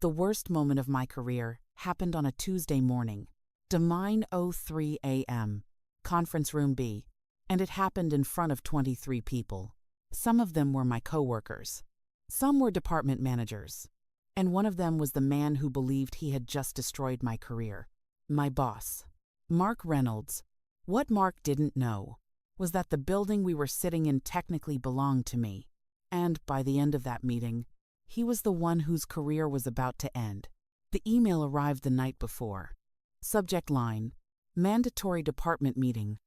The worst moment of my career happened on a Tuesday morning. 9:03 a.m. Conference room B. And it happened in front of 23 people. Some of them were my coworkers. Some were department managers. And one of them was the man who believed he had just destroyed my career. My boss, Mark Reynolds. What Mark didn't know was that the building we were sitting in technically belonged to me. And by the end of that meeting, he was the one whose career was about to end. The email arrived the night before. Subject line: Mandatory department meeting,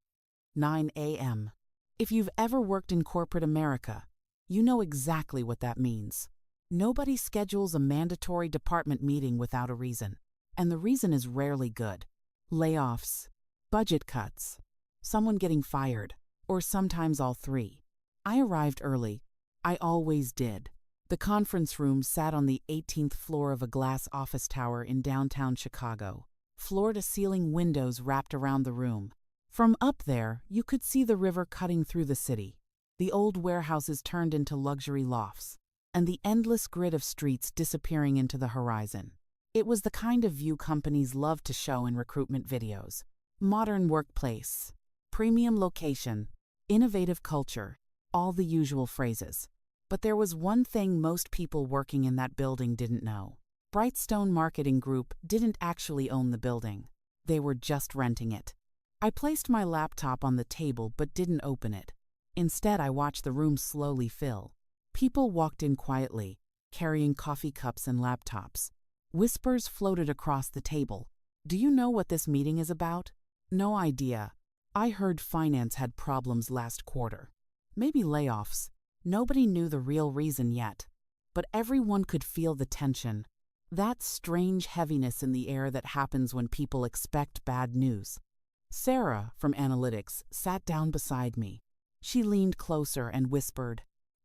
9 a.m. If you've ever worked in corporate America, you know exactly what that means. Nobody schedules a mandatory department meeting without a reason, and the reason is rarely good. Layoffs, budget cuts, someone getting fired, or sometimes all three. I arrived early. I always did. The conference room sat on the 18th floor of a glass office tower in downtown Chicago. Floor-to-ceiling windows wrapped around the room. From up there, you could see the river cutting through the city, the old warehouses turned into luxury lofts, and the endless grid of streets disappearing into the horizon. It was the kind of view companies love to show in recruitment videos. Modern workplace, premium location, innovative culture, all the usual phrases. But there was one thing most people working in that building didn't know. Brightstone Marketing Group didn't actually own the building. They were just renting it. I placed my laptop on the table but didn't open it. Instead, I watched the room slowly fill. People walked in quietly, carrying coffee cups and laptops. Whispers floated across the table. Do you know what this meeting is about? No idea. I heard finance had problems last quarter. Maybe layoffs. Nobody knew the real reason yet. But everyone could feel the tension. That strange heaviness in the air that happens when people expect bad news. Sarah, from Analytics, sat down beside me. She leaned closer and whispered,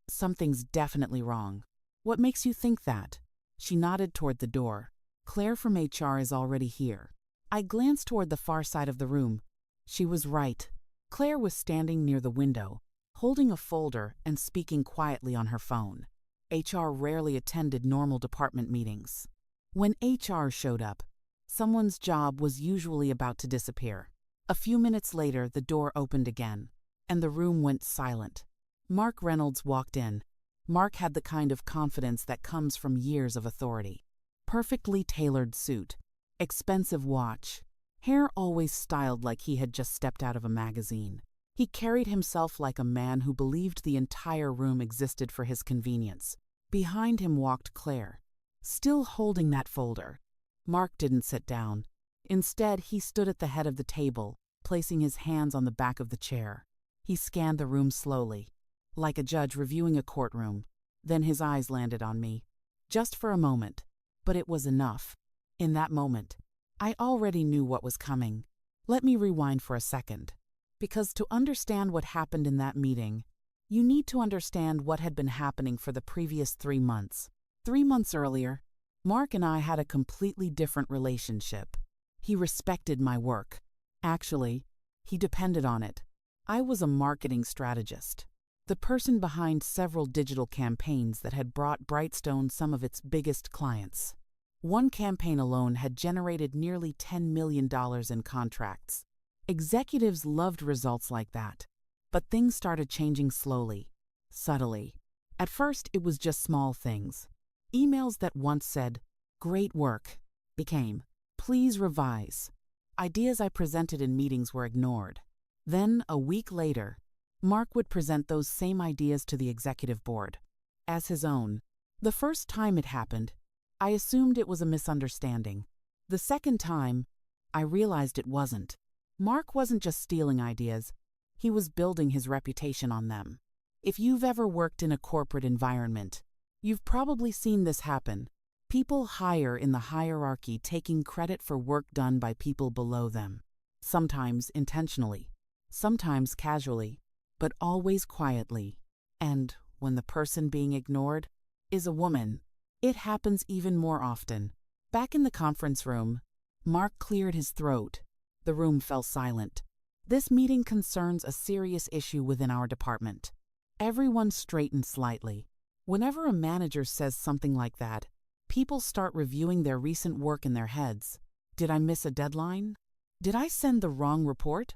"Something's definitely wrong." "What makes you think that?" She nodded toward the door. "Claire from HR is already here." I glanced toward the far side of the room. She was right. Claire was standing near the window, holding a folder and speaking quietly on her phone. HR rarely attended normal department meetings. When HR showed up, someone's job was usually about to disappear. A few minutes later, the door opened again, and the room went silent. Mark Reynolds walked in. Mark had the kind of confidence that comes from years of authority. Perfectly tailored suit, expensive watch, hair always styled like he had just stepped out of a magazine. He carried himself like a man who believed the entire room existed for his convenience. Behind him walked Claire, still holding that folder. Mark didn't sit down. Instead, he stood at the head of the table, placing his hands on the back of the chair. He scanned the room slowly, like a judge reviewing a courtroom. Then his eyes landed on me. Just for a moment, but it was enough. In that moment, I already knew what was coming. Let me rewind for a second. Because to understand what happened in that meeting, you need to understand what had been happening for the previous 3 months. 3 months earlier, Mark and I had a completely different relationship. He respected my work. Actually, he depended on it. I was a marketing strategist, the person behind several digital campaigns that had brought Brightstone some of its biggest clients. One campaign alone had generated nearly $10 million in contracts. Executives loved results like that. But things started changing slowly, subtly. At first, it was just small things. Emails that once said, "Great work," became, "Please revise." Ideas I presented in meetings were ignored. Then, a week later, Mark would present those same ideas to the executive board as his own. The first time it happened, I assumed it was a misunderstanding. The second time, I realized it wasn't. Mark wasn't just stealing ideas, he was building his reputation on them. If you've ever worked in a corporate environment, you've probably seen this happen. People higher in the hierarchy taking credit for work done by people below them. Sometimes intentionally, sometimes casually, but always quietly. And when the person being ignored is a woman, it happens even more often. Back in the conference room, Mark cleared his throat. The room fell silent. This meeting concerns a serious issue within our department. Everyone straightened slightly. Whenever a manager says something like that, People start reviewing their recent work in their heads. Did I miss a deadline? Did I send the wrong report?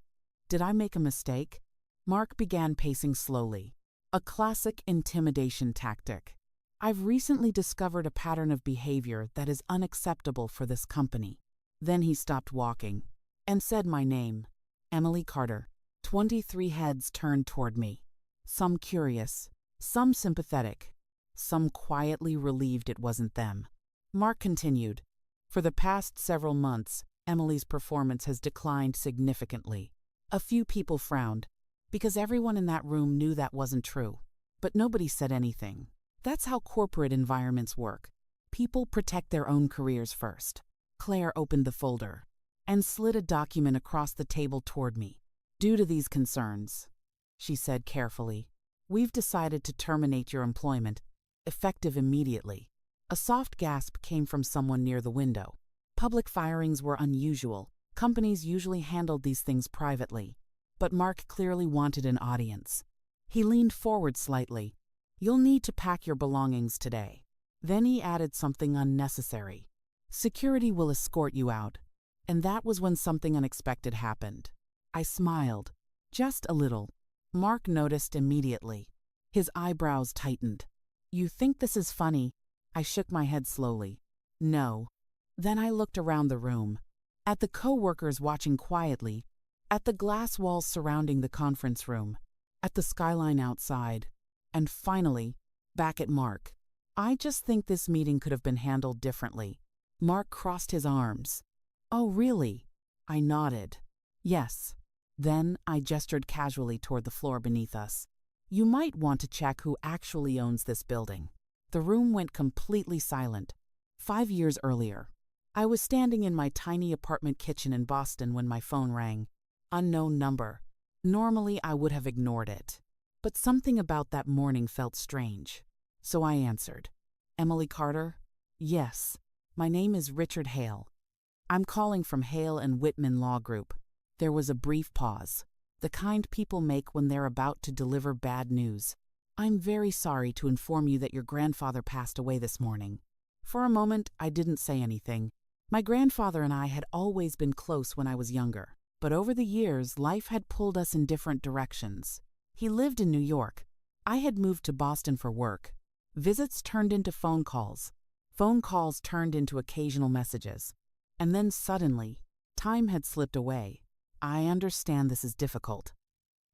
Did I make a mistake? Mark began pacing slowly. A classic intimidation tactic. I've recently discovered a pattern of behavior that is unacceptable for this company. Then he stopped walking and said my name, Emily Carter. 23 heads turned toward me. Some curious, some sympathetic, some quietly relieved it wasn't them. Mark continued. For the past several months, Emily's performance has declined significantly. A few people frowned, because everyone in that room knew that wasn't true. But nobody said anything. That's how corporate environments work. People protect their own careers first. Claire opened the folder and slid a document across the table toward me. Due to these concerns, she said carefully, we've decided to terminate your employment, effective immediately. A soft gasp came from someone near the window. Public firings were unusual. Companies usually handled these things privately. But Mark clearly wanted an audience. He leaned forward slightly. You'll need to pack your belongings today. Then he added something unnecessary. Security will escort you out. And that was when something unexpected happened. I smiled. Just a little. Mark noticed immediately. His eyebrows tightened. You think this is funny? I shook my head slowly. No. Then I looked around the room. At the co-workers watching quietly. At the glass walls surrounding the conference room. At the skyline outside. And finally, back at Mark. I just think this meeting could have been handled differently. Mark crossed his arms. Oh, really? I nodded. Yes. Then I gestured casually toward the floor beneath us. You might want to check who actually owns this building. The room went completely silent. 5 years earlier, I was standing in my tiny apartment kitchen in Boston when my phone rang. Unknown number. Normally I would have ignored it. But something about that morning felt strange. So I answered. Emily Carter? Yes. My name is Richard Hale. I'm calling from Hale and Whitman Law Group. There was a brief pause. The kind people make when they're about to deliver bad news. I'm very sorry to inform you that your grandfather passed away this morning. For a moment, I didn't say anything. My grandfather and I had always been close when I was younger. But over the years, life had pulled us in different directions. He lived in New York. I had moved to Boston for work. Visits turned into phone calls. Phone calls turned into occasional messages. And then suddenly, time had slipped away. I understand this is difficult.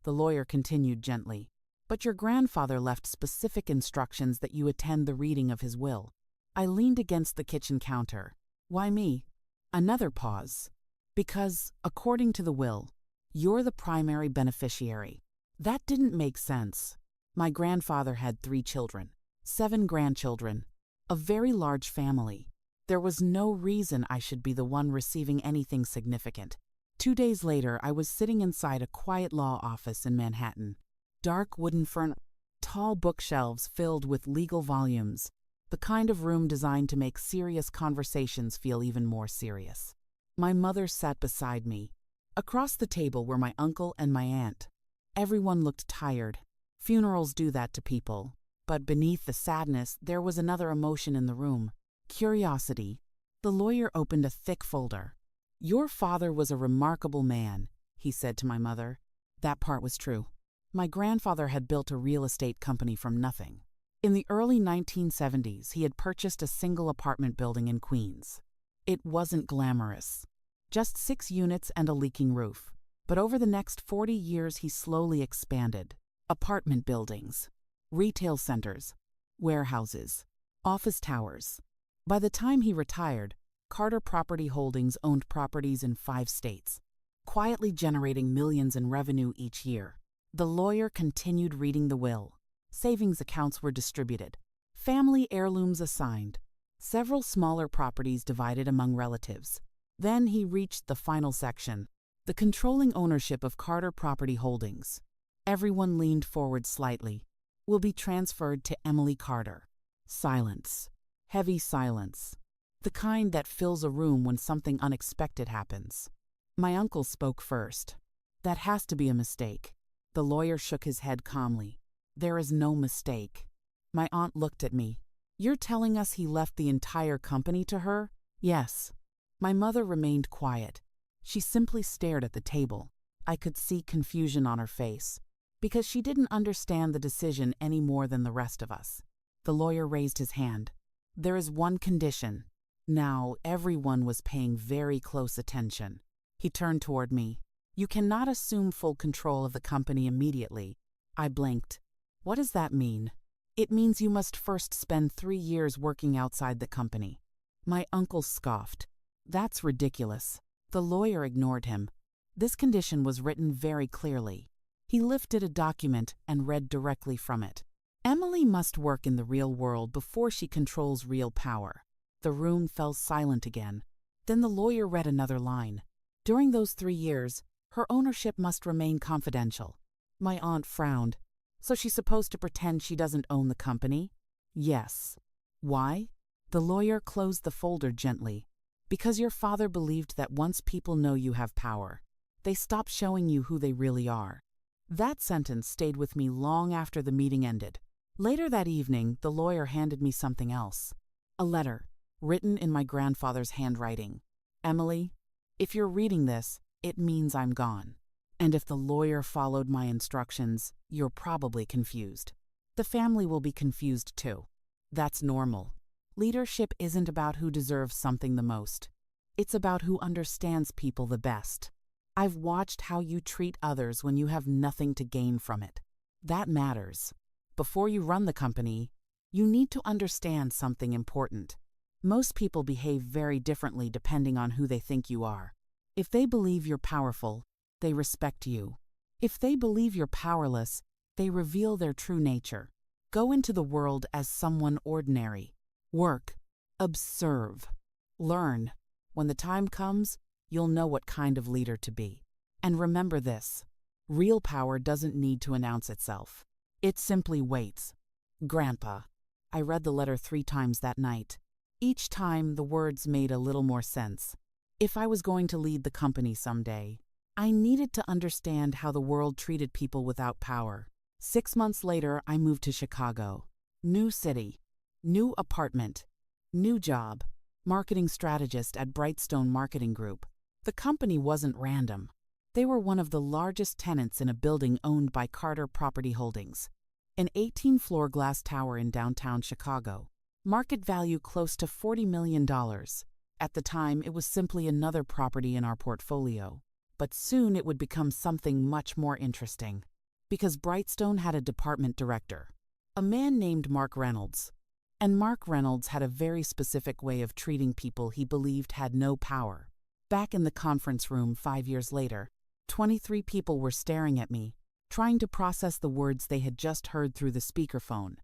The lawyer continued gently. But your grandfather left specific instructions that you attend the reading of his will. I leaned against the kitchen counter. Why me? Another pause. Because, according to the will, you're the primary beneficiary. That didn't make sense. My grandfather had 3 children, 7 grandchildren, a very large family. There was no reason I should be the one receiving anything significant. 2 days later, I was sitting inside a quiet law office in Manhattan. Dark wooden furniture, tall bookshelves filled with legal volumes, the kind of room designed to make serious conversations feel even more serious. My mother sat beside me. Across the table were my uncle and my aunt. Everyone looked tired. Funerals do that to people. But beneath the sadness, there was another emotion in the room. Curiosity. The lawyer opened a thick folder. Your father was a remarkable man, he said to my mother. That part was true. My grandfather had built a real estate company from nothing. In the early 1970s, he had purchased a single apartment building in Queens. It wasn't glamorous. Just 6 units and a leaking roof. But over the next 40 years, he slowly expanded. Apartment buildings, retail centers, warehouses, office towers. By the time he retired, Carter Property Holdings owned properties in 5 states, quietly generating millions in revenue each year. The lawyer continued reading the will. Savings accounts were distributed, family heirlooms assigned, several smaller properties divided among relatives. Then he reached the final section, the controlling ownership of Carter Property Holdings. Everyone leaned forward slightly. Will be transferred to Emily Carter. Silence. Heavy silence. The kind that fills a room when something unexpected happens. My uncle spoke first. That has to be a mistake. The lawyer shook his head calmly. There is no mistake. My aunt looked at me. You're telling us he left the entire company to her? Yes. My mother remained quiet. She simply stared at the table. I could see confusion on her face, because she didn't understand the decision any more than the rest of us. The lawyer raised his hand. There is one condition. Now, everyone was paying very close attention. He turned toward me. You cannot assume full control of the company immediately. I blinked. What does that mean? It means you must first spend 3 years working outside the company. My uncle scoffed. That's ridiculous. The lawyer ignored him. This condition was written very clearly. He lifted a document and read directly from it. Emily must work in the real world before she controls real power. The room fell silent again. Then the lawyer read another line. During those 3 years, her ownership must remain confidential. My aunt frowned. So she's supposed to pretend she doesn't own the company? Yes. Why? The lawyer closed the folder gently. Because your father believed that once people know you have power, they stop showing you who they really are. That sentence stayed with me long after the meeting ended. Later that evening, the lawyer handed me something else. A letter, written in my grandfather's handwriting. Emily, if you're reading this, it means I'm gone. And if the lawyer followed my instructions, you're probably confused. The family will be confused too. That's normal. Leadership isn't about who deserves something the most. It's about who understands people the best. I've watched how you treat others when you have nothing to gain from it. That matters. Before you run the company, you need to understand something important. Most people behave very differently depending on who they think you are. If they believe you're powerful, they respect you. If they believe you're powerless, they reveal their true nature. Go into the world as someone ordinary. Work. Observe. Learn. When the time comes, you'll know what kind of leader to be. And remember this. Real power doesn't need to announce itself. It simply waits. Grandpa. I read the letter 3 times that night. Each time, the words made a little more sense. If I was going to lead the company someday, I needed to understand how the world treated people without power. 6 months later, I moved to Chicago. New city. New apartment. New job. Marketing strategist at Brightstone Marketing Group. The company wasn't random. They were one of the largest tenants in a building owned by Carter Property Holdings, an 18-floor glass tower in downtown Chicago. Market value close to $40 million. At the time, it was simply another property in our portfolio. But soon it would become something much more interesting. Because Brightstone had a department director, a man named Mark Reynolds. And Mark Reynolds had a very specific way of treating people he believed had no power. Back in the conference room 5 years later, 23 people were staring at me, trying to process the words they had just heard through the speakerphone.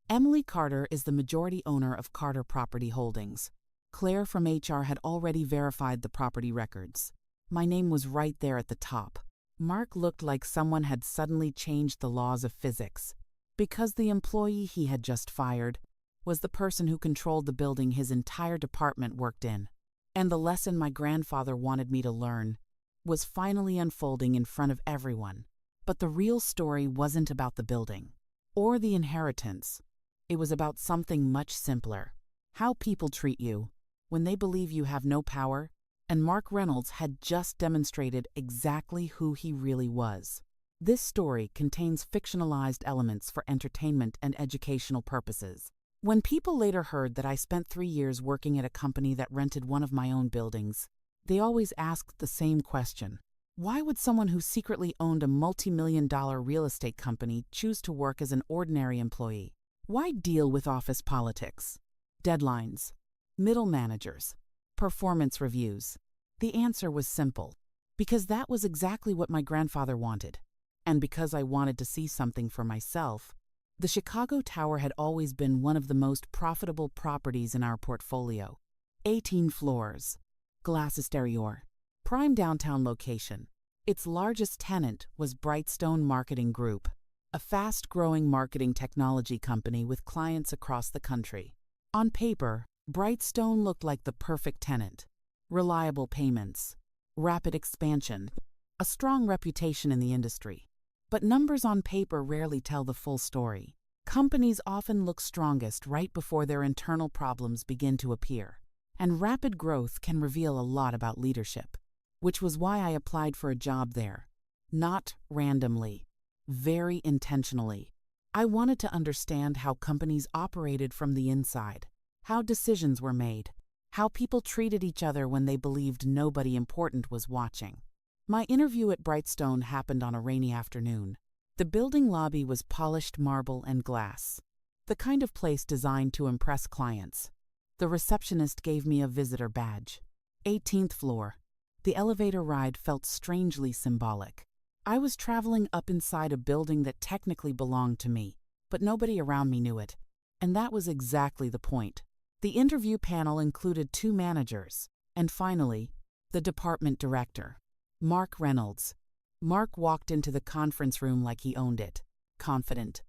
Emily Carter is the majority owner of Carter Property Holdings. Claire from HR had already verified the property records. My name was right there at the top. Mark looked like someone had suddenly changed the laws of physics, because the employee he had just fired was the person who controlled the building his entire department worked in. And the lesson my grandfather wanted me to learn was finally unfolding in front of everyone. But the real story wasn't about the building or the inheritance. It was about something much simpler. How people treat you when they believe you have no power. And Mark Reynolds had just demonstrated exactly who he really was. This story contains fictionalized elements for entertainment and educational purposes. When people later heard that I spent 3 years working at a company that rented one of my own buildings, they always asked the same question. Why would someone who secretly owned a multi-million-dollar real estate company choose to work as an ordinary employee? Why deal with office politics, deadlines, middle managers, performance reviews? The answer was simple. Because that was exactly what my grandfather wanted. And because I wanted to see something for myself. The Chicago Tower had always been one of the most profitable properties in our portfolio. 18 floors, glass exterior, prime downtown location. Its largest tenant was Brightstone Marketing Group, a fast-growing marketing technology company with clients across the country. On paper, Brightstone looked like the perfect tenant. Reliable payments, rapid expansion, a strong reputation in the industry. But numbers on paper rarely tell the full story. Companies often look strongest right before their internal problems begin to appear, and rapid growth can reveal a lot about leadership, which was why I applied for a job there. Not randomly, very intentionally. I wanted to understand how companies operated from the inside, how decisions were made, how people treated each other when they believed nobody important was watching. My interview at Brightstone happened on a rainy afternoon. The building lobby was polished marble and glass, the kind of place designed to impress clients. The receptionist gave me a visitor badge. 18th floor. The elevator ride felt strangely symbolic. I was traveling up inside a building that technically belonged to me, but nobody around me knew it. And that was exactly the point. The interview panel included 2 managers, and finally, the department director, Mark Reynolds. Mark walked into the conference room like he owned it, confident,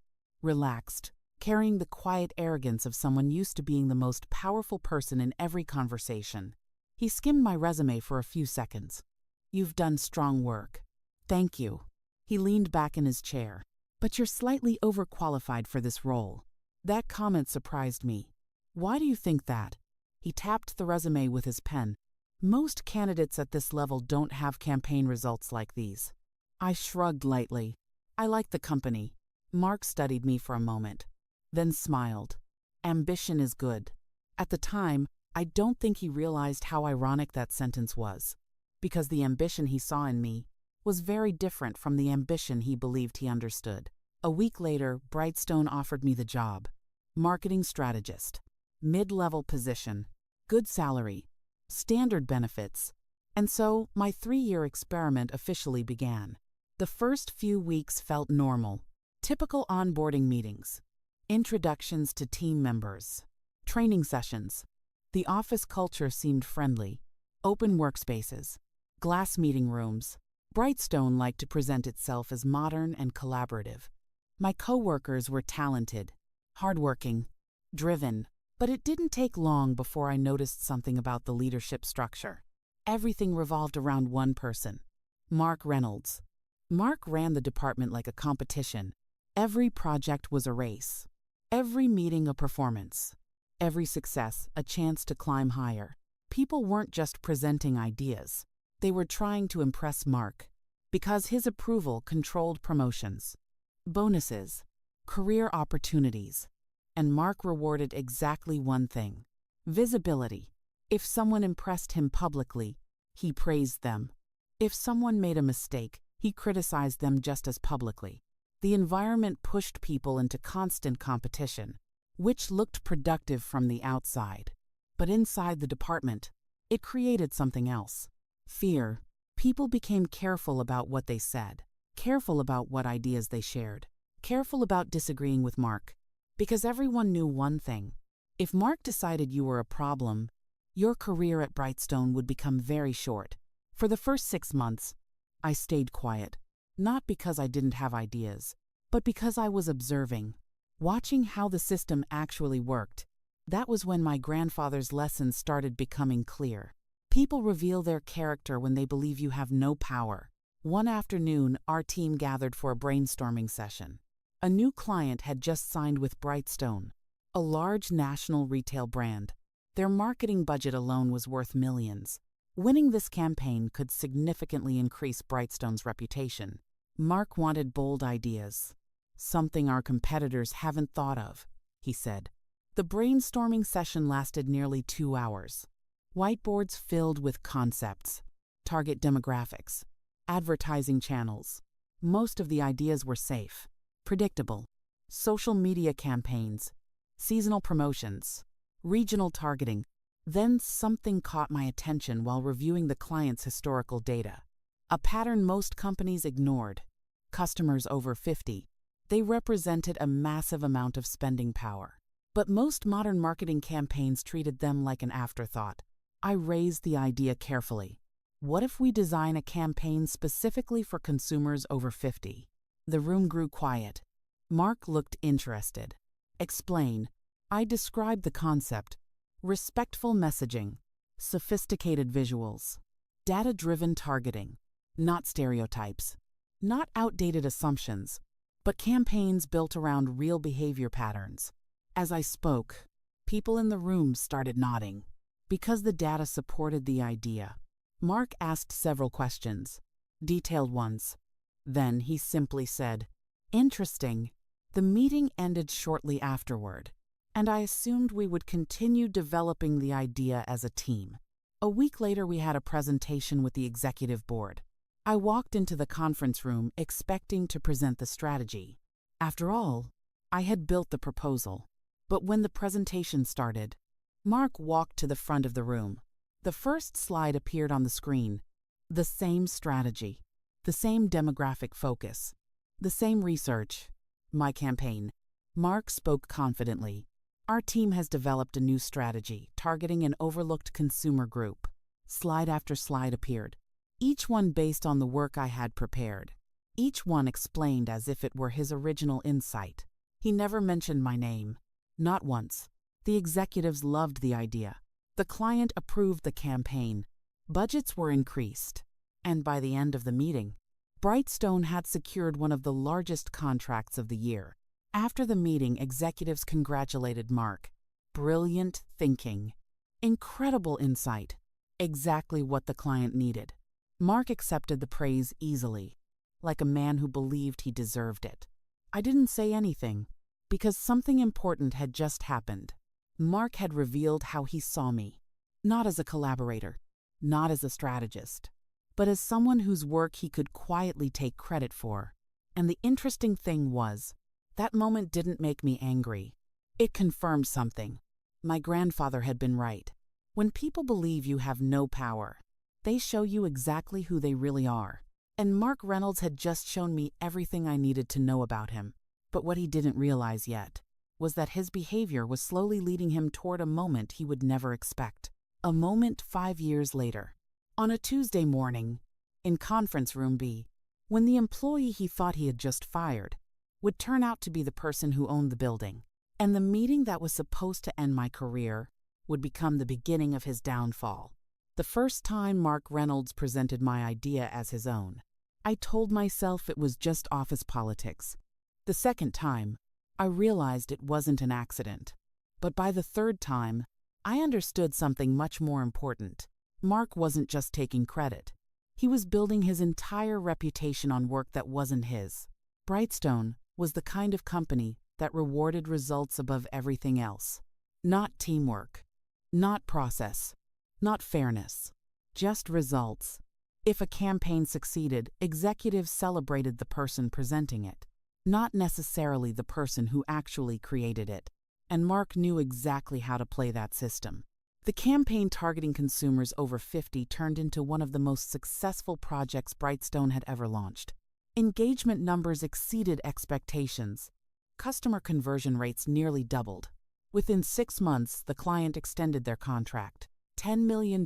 relaxed, carrying the quiet arrogance of someone used to being the most powerful person in every conversation. He skimmed my resume for a few seconds. "You've done strong work. Thank you." He leaned back in his chair. "But you're slightly overqualified for this role." That comment surprised me. "Why do you think that?" He tapped the resume with his pen. "Most candidates at this level don't have campaign results like these." I shrugged lightly. "I like the company." Mark studied me for a moment, then smiled. "Ambition is good." At the time, I don't think he realized how ironic that sentence was, because the ambition he saw in me was very different from the ambition he believed he understood. A week later, Brightstone offered me the job. Marketing strategist. Mid-level position. Good salary. Standard benefits. And so, my 3-year experiment officially began. The first few weeks felt normal. Typical onboarding meetings. Introductions to team members. Training sessions. The office culture seemed friendly. Open workspaces. Glass meeting rooms. Brightstone liked to present itself as modern and collaborative. My coworkers were talented, hardworking, driven, but it didn't take long before I noticed something about the leadership structure. Everything revolved around one person, Mark Reynolds. Mark ran the department like a competition. Every project was a race. Every meeting a performance. Every success a chance to climb higher. People weren't just presenting ideas. They were trying to impress Mark, because his approval controlled promotions, bonuses, career opportunities, and Mark rewarded exactly one thing: visibility. If someone impressed him publicly, he praised them. If someone made a mistake, he criticized them just as publicly. The environment pushed people into constant competition, which looked productive from the outside. But inside the department, it created something else. Fear. People became careful about what they said, careful about what ideas they shared, careful about disagreeing with Mark. Because everyone knew one thing: if Mark decided you were a problem, your career at Brightstone would become very short. For the first 6 months, I stayed quiet, not because I didn't have ideas, but because I was observing, watching how the system actually worked. That was when my grandfather's lessons started becoming clear. People reveal their character when they believe you have no power. One afternoon, our team gathered for a brainstorming session. A new client had just signed with Brightstone, a large national retail brand. Their marketing budget alone was worth millions. Winning this campaign could significantly increase Brightstone's reputation. Mark wanted bold ideas, something our competitors haven't thought of, he said. The brainstorming session lasted nearly 2 hours. Whiteboards filled with concepts, target demographics, advertising channels. Most of the ideas were safe, predictable. Social media campaigns, seasonal promotions, regional targeting. Then something caught my attention while reviewing the client's historical data. A pattern most companies ignored. Customers over 50. They represented a massive amount of spending power. But most modern marketing campaigns treated them like an afterthought. I raised the idea carefully. What if we design a campaign specifically for consumers over 50? The room grew quiet. Mark looked interested. Explain. I described the concept. Respectful messaging, sophisticated visuals, data-driven targeting, not stereotypes, not outdated assumptions, but campaigns built around real behavior patterns. As I spoke, people in the room started nodding, because the data supported the idea. Mark asked several questions, detailed ones. Then he simply said, "Interesting." The meeting ended shortly afterward, and I assumed we would continue developing the idea as a team. A week later, we had a presentation with the executive board. I walked into the conference room expecting to present the strategy. After all, I had built the proposal. But when the presentation started, Mark walked to the front of the room. The first slide appeared on the screen. The same strategy, the same demographic focus, the same research. My campaign. Mark spoke confidently. "Our team has developed a new strategy targeting an overlooked consumer group." Slide after slide appeared, each one based on the work I had prepared. Each one explained as if it were his original insight. He never mentioned my name. Not once. The executives loved the idea. The client approved the campaign. Budgets were increased. And by the end of the meeting, Brightstone had secured one of the largest contracts of the year. After the meeting, executives congratulated Mark. Brilliant thinking. Incredible insight. Exactly what the client needed. Mark accepted the praise easily, like a man who believed he deserved it. I didn't say anything, because something important had just happened. Mark had revealed how he saw me, not as a collaborator, not as a strategist, but as someone whose work he could quietly take credit for. And the interesting thing was, that moment didn't make me angry. It confirmed something. My grandfather had been right. When people believe you have no power, they show you exactly who they really are. And Mark Reynolds had just shown me everything I needed to know about him. But what he didn't realize yet was that his behavior was slowly leading him toward a moment he would never expect. A moment 5 years later. On a Tuesday morning, in Conference Room B, when the employee he thought he had just fired would turn out to be the person who owned the building, and the meeting that was supposed to end my career would become the beginning of his downfall. The first time Mark Reynolds presented my idea as his own, I told myself it was just office politics. The second time, I realized it wasn't an accident. But by the third time, I understood something much more important. Mark wasn't just taking credit. He was building his entire reputation on work that wasn't his. Brightstone was the kind of company that rewarded results above everything else. Not teamwork, not process, not fairness, just results. If a campaign succeeded, executives celebrated the person presenting it, not necessarily the person who actually created it. And Mark knew exactly how to play that system. The campaign targeting consumers over 50 turned into one of the most successful projects Brightstone had ever launched. Engagement numbers exceeded expectations. Customer conversion rates nearly doubled. Within 6 months, the client extended their contract. $10 million.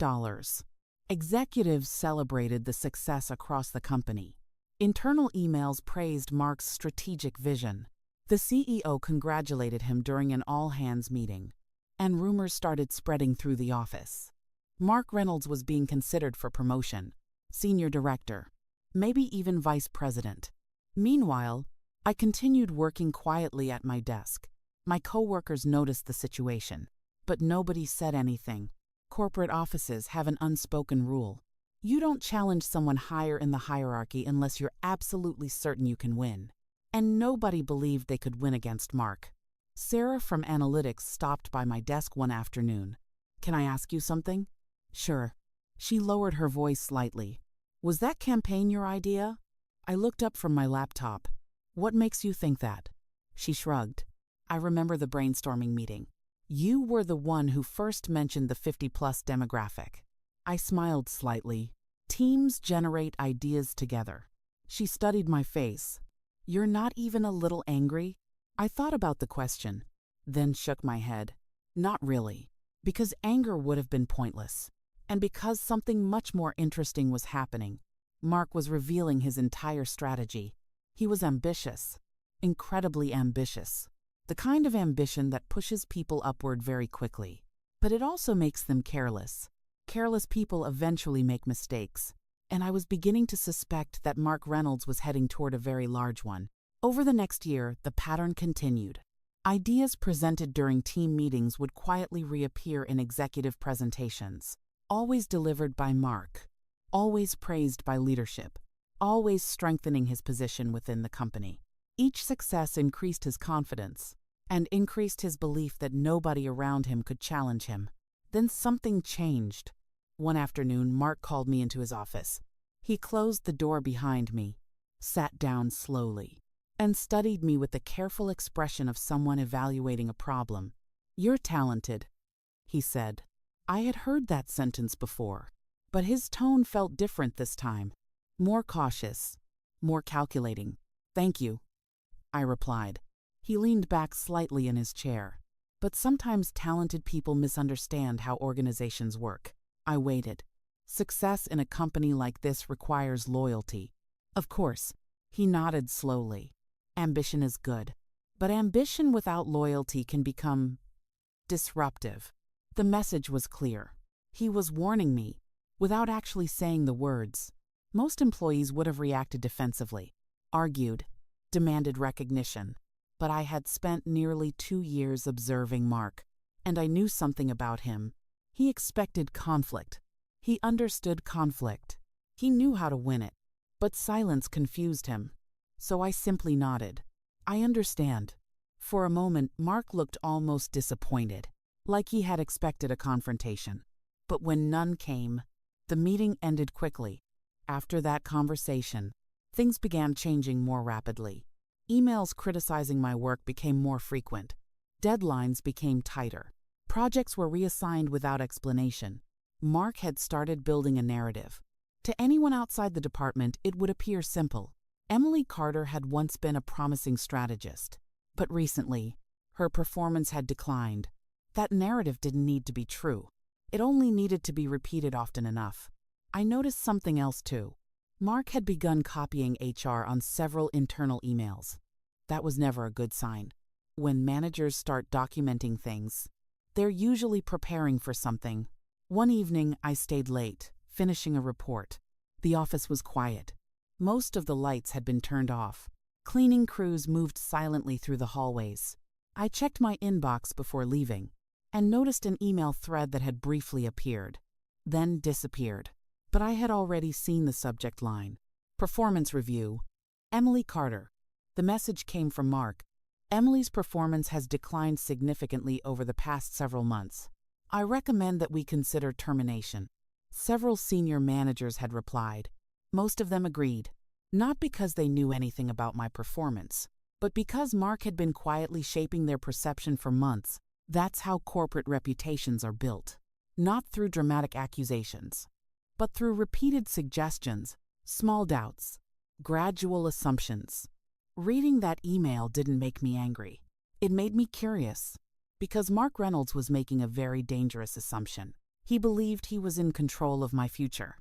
Executives celebrated the success across the company. Internal emails praised Mark's strategic vision. The CEO congratulated him during an all-hands meeting, and rumors started spreading through the office. Mark Reynolds was being considered for promotion, senior director, maybe even vice president. Meanwhile, I continued working quietly at my desk. My coworkers noticed the situation, but nobody said anything. Corporate offices have an unspoken rule. You don't challenge someone higher in the hierarchy unless you're absolutely certain you can win. And nobody believed they could win against Mark. Sarah from Analytics stopped by my desk one afternoon. "Can I ask you something?" "Sure." She lowered her voice slightly. "Was that campaign your idea?" I looked up from my laptop. "What makes you think that?" She shrugged. "I remember the brainstorming meeting. You were the one who first mentioned the 50-plus demographic." I smiled slightly. Teams generate ideas together. She studied my face. "You're not even a little angry?" I thought about the question, then shook my head. Not really, because anger would have been pointless, and because something much more interesting was happening. Mark was revealing his entire strategy. He was ambitious, incredibly ambitious, the kind of ambition that pushes people upward very quickly, but it also makes them careless. Careless people eventually make mistakes, and I was beginning to suspect that Mark Reynolds was heading toward a very large one. Over the next year, the pattern continued. Ideas presented during team meetings would quietly reappear in executive presentations, always delivered by Mark, always praised by leadership, always strengthening his position within the company. Each success increased his confidence and increased his belief that nobody around him could challenge him. Then something changed. One afternoon, Mark called me into his office. He closed the door behind me, sat down slowly, and studied me with the careful expression of someone evaluating a problem. "You're talented," he said. I had heard that sentence before, but his tone felt different this time, more cautious, more calculating. "Thank you," I replied. He leaned back slightly in his chair. "But sometimes talented people misunderstand how organizations work." I waited. Success in a company like this requires loyalty. Of course, he nodded slowly. Ambition is good, but ambition without loyalty can become disruptive. The message was clear. He was warning me, without actually saying the words. Most employees would have reacted defensively, argued, demanded recognition. But I had spent nearly 2 years observing Mark, and I knew something about him. He expected conflict. He understood conflict. He knew how to win it. But silence confused him. So I simply nodded. "I understand." For a moment, Mark looked almost disappointed, like he had expected a confrontation. But when none came, the meeting ended quickly. After that conversation, things began changing more rapidly. Emails criticizing my work became more frequent. Deadlines became tighter. Projects were reassigned without explanation. Mark had started building a narrative. To anyone outside the department, it would appear simple. Emily Carter had once been a promising strategist, but recently, her performance had declined. That narrative didn't need to be true. It only needed to be repeated often enough. I noticed something else too. Mark had begun copying HR on several internal emails. That was never a good sign. When managers start documenting things, they're usually preparing for something. One evening, I stayed late, finishing a report. The office was quiet. Most of the lights had been turned off. Cleaning crews moved silently through the hallways. I checked my inbox before leaving and noticed an email thread that had briefly appeared, then disappeared. But I had already seen the subject line. Performance review. Emily Carter. The message came from Mark. Emily's performance has declined significantly over the past several months. I recommend that we consider termination. Several senior managers had replied. Most of them agreed, not because they knew anything about my performance, but because Mark had been quietly shaping their perception for months. That's how corporate reputations are built, not through dramatic accusations, but through repeated suggestions, small doubts, gradual assumptions. Reading that email didn't make me angry. It made me curious, because Mark Reynolds was making a very dangerous assumption. He believed he was in control of my future.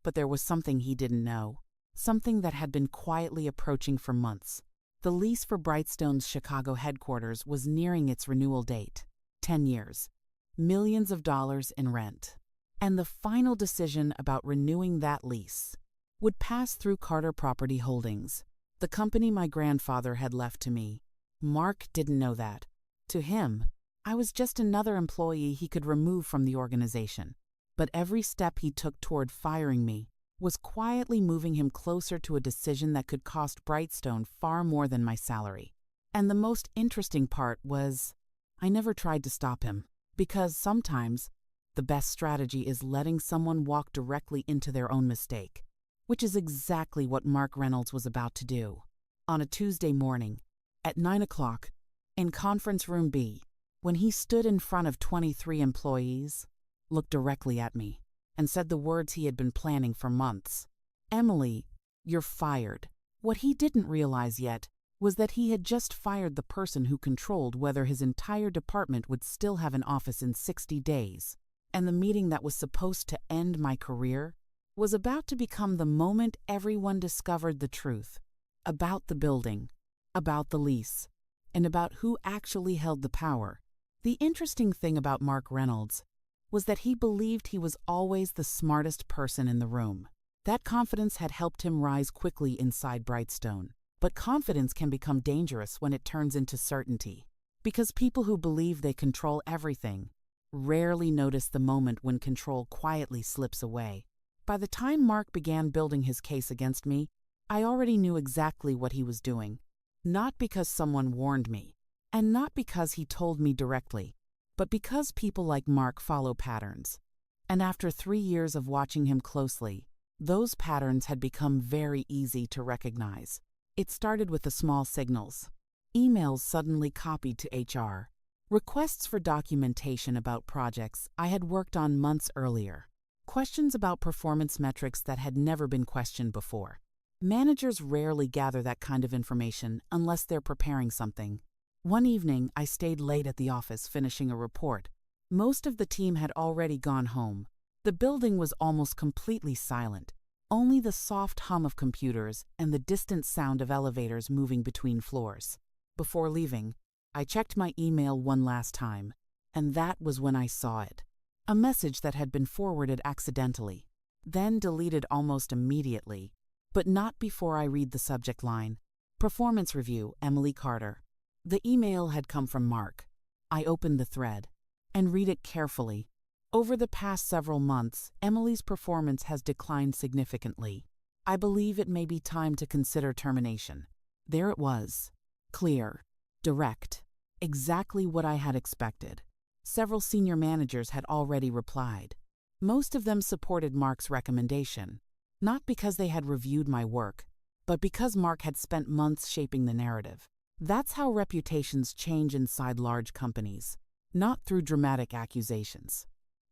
But there was something he didn't know, something that had been quietly approaching for months. The lease for Brightstone's Chicago headquarters was nearing its renewal date, 10 years, millions of dollars in rent. And the final decision about renewing that lease would pass through Carter Property Holdings, the company my grandfather had left to me. Mark didn't know that. To him, I was just another employee he could remove from the organization. But every step he took toward firing me was quietly moving him closer to a decision that could cost Brightstone far more than my salary. And the most interesting part was, I never tried to stop him, because sometimes the best strategy is letting someone walk directly into their own mistake, which is exactly what Mark Reynolds was about to do. On a Tuesday morning, at 9 o'clock, in Conference Room B, when he stood in front of 23 employees, looked directly at me, and said the words he had been planning for months. "Emily, you're fired." What he didn't realize yet was that he had just fired the person who controlled whether his entire department would still have an office in 60 days. And the meeting that was supposed to end my career was about to become the moment everyone discovered the truth about the building, about the lease, and about who actually held the power. The interesting thing about Mark Reynolds was that he believed he was always the smartest person in the room. That confidence had helped him rise quickly inside Brightstone. But confidence can become dangerous when it turns into certainty. Because people who believe they control everything rarely notice the moment when control quietly slips away. By the time Mark began building his case against me, I already knew exactly what he was doing. Not because someone warned me, and not because he told me directly, but because people like Mark follow patterns. And after 3 years of watching him closely, those patterns had become very easy to recognize. It started with the small signals. Emails suddenly copied to HR. Requests for documentation about projects I had worked on months earlier. Questions about performance metrics that had never been questioned before. Managers rarely gather that kind of information unless they're preparing something. One evening, I stayed late at the office finishing a report. Most of the team had already gone home. The building was almost completely silent. Only the soft hum of computers and the distant sound of elevators moving between floors. Before leaving, I checked my email one last time, and that was when I saw it. A message that had been forwarded accidentally, then deleted almost immediately, but not before I read the subject line. Performance Review, Emily Carter. The email had come from Mark. I opened the thread and read it carefully. Over the past several months, Emily's performance has declined significantly. I believe it may be time to consider termination. There it was. Clear. Direct. Exactly what I had expected. Several senior managers had already replied. Most of them supported Mark's recommendation, not because they had reviewed my work, but because Mark had spent months shaping the narrative. That's how reputations change inside large companies, not through dramatic accusations,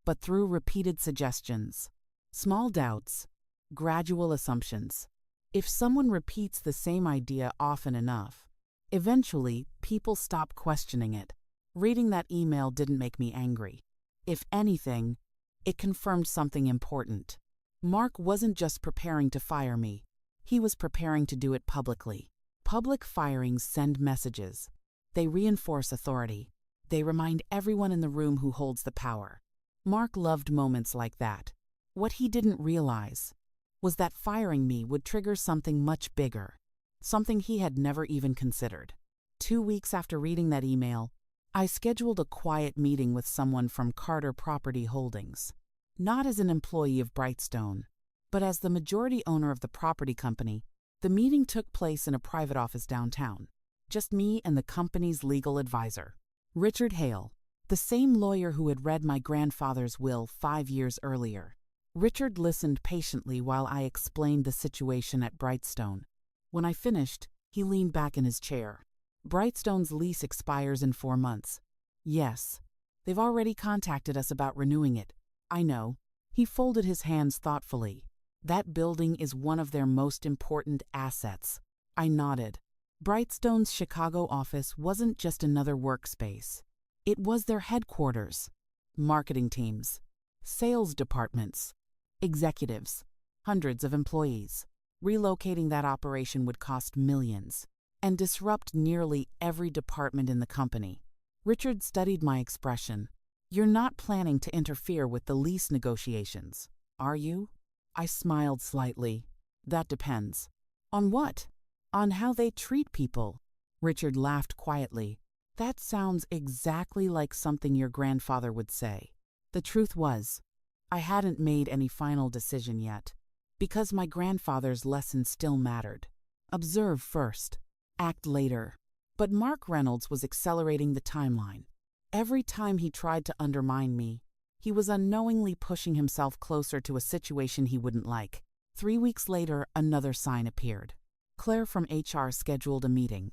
but through repeated suggestions, small doubts, gradual assumptions. If someone repeats the same idea often enough, eventually people stop questioning it. Reading that email didn't make me angry. If anything, it confirmed something important. Mark wasn't just preparing to fire me. He was preparing to do it publicly. Public firings send messages. They reinforce authority. They remind everyone in the room who holds the power. Mark loved moments like that. What he didn't realize was that firing me would trigger something much bigger, something he had never even considered. 2 weeks after reading that email, I scheduled a quiet meeting with someone from Carter Property Holdings, not as an employee of Brightstone, but as the majority owner of the property company. The meeting took place in a private office downtown. Just me and the company's legal advisor, Richard Hale, the same lawyer who had read my grandfather's will 5 years earlier. Richard listened patiently while I explained the situation at Brightstone. When I finished, he leaned back in his chair. Brightstone's lease expires in 4 months. Yes, they've already contacted us about renewing it. I know. He folded his hands thoughtfully. That building is one of their most important assets. I nodded. Brightstone's Chicago office wasn't just another workspace. It was their headquarters. Marketing teams, sales departments, executives, hundreds of employees. Relocating that operation would cost millions and disrupt nearly every department in the company. Richard studied my expression. You're not planning to interfere with the lease negotiations, are you? I smiled slightly. That depends. On what? On how they treat people. Richard laughed quietly. That sounds exactly like something your grandfather would say. The truth was, I hadn't made any final decision yet, because my grandfather's lesson still mattered. Observe first, act later. But Mark Reynolds was accelerating the timeline. Every time he tried to undermine me, he was unknowingly pushing himself closer to a situation he wouldn't like. 3 weeks later, another sign appeared. Claire from HR scheduled a meeting.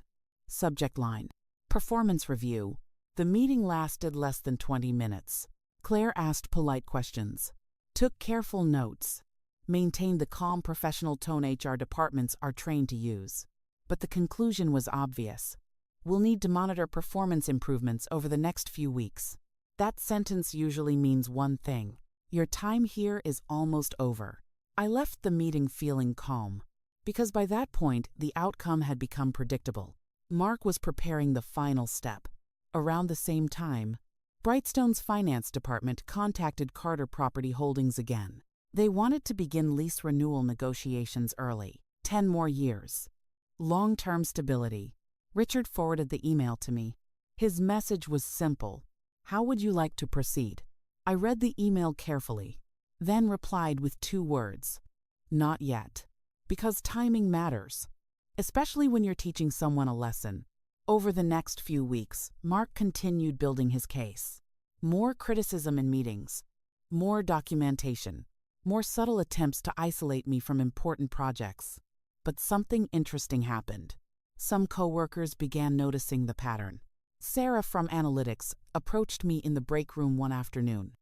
Subject line: Performance Review. The meeting lasted less than 20 minutes. Claire asked polite questions, took careful notes, maintained the calm professional tone HR departments are trained to use. But the conclusion was obvious. We'll need to monitor performance improvements over the next few weeks. That sentence usually means one thing: your time here is almost over. I left the meeting feeling calm, because by that point, the outcome had become predictable. Mark was preparing the final step. Around the same time, Brightstone's finance department contacted Carter Property Holdings again. They wanted to begin lease renewal negotiations early, 10 more years. Long-term stability. Richard forwarded the email to me. His message was simple. How would you like to proceed? I read the email carefully, then replied with 2 words. Not yet. Because timing matters, especially when you're teaching someone a lesson. Over the next few weeks, Mark continued building his case. More criticism in meetings, more documentation, more subtle attempts to isolate me from important projects. But something interesting happened. Some coworkers began noticing the pattern. Sarah from Analytics approached me in the break room one afternoon.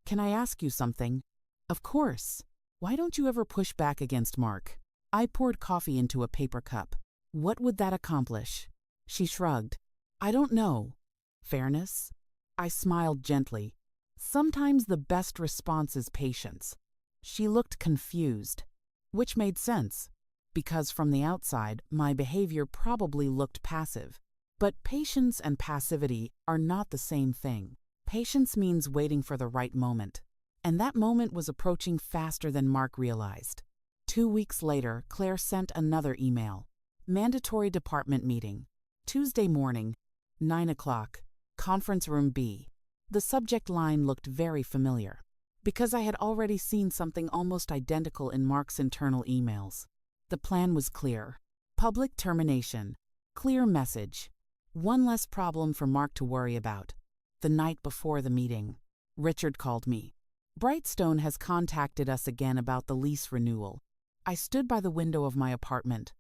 Can I ask you something? Of course. Why don't you ever push back against Mark? I poured coffee into a paper cup. What would that accomplish? She shrugged. I don't know. Fairness? I smiled gently. Sometimes the best response is patience. She looked confused, which made sense, because from the outside, my behavior probably looked passive. But patience and passivity are not the same thing. Patience means waiting for the right moment. And that moment was approaching faster than Mark realized. 2 weeks later, Claire sent another email. Mandatory department meeting. Tuesday morning, 9 o'clock, conference room B. The subject line looked very familiar, because I had already seen something almost identical in Mark's internal emails. The plan was clear. Public termination. Clear message. One less problem for Mark to worry about. The night before the meeting, Richard called me. Brightstone has contacted us again about the lease renewal. I stood by the window of my apartment,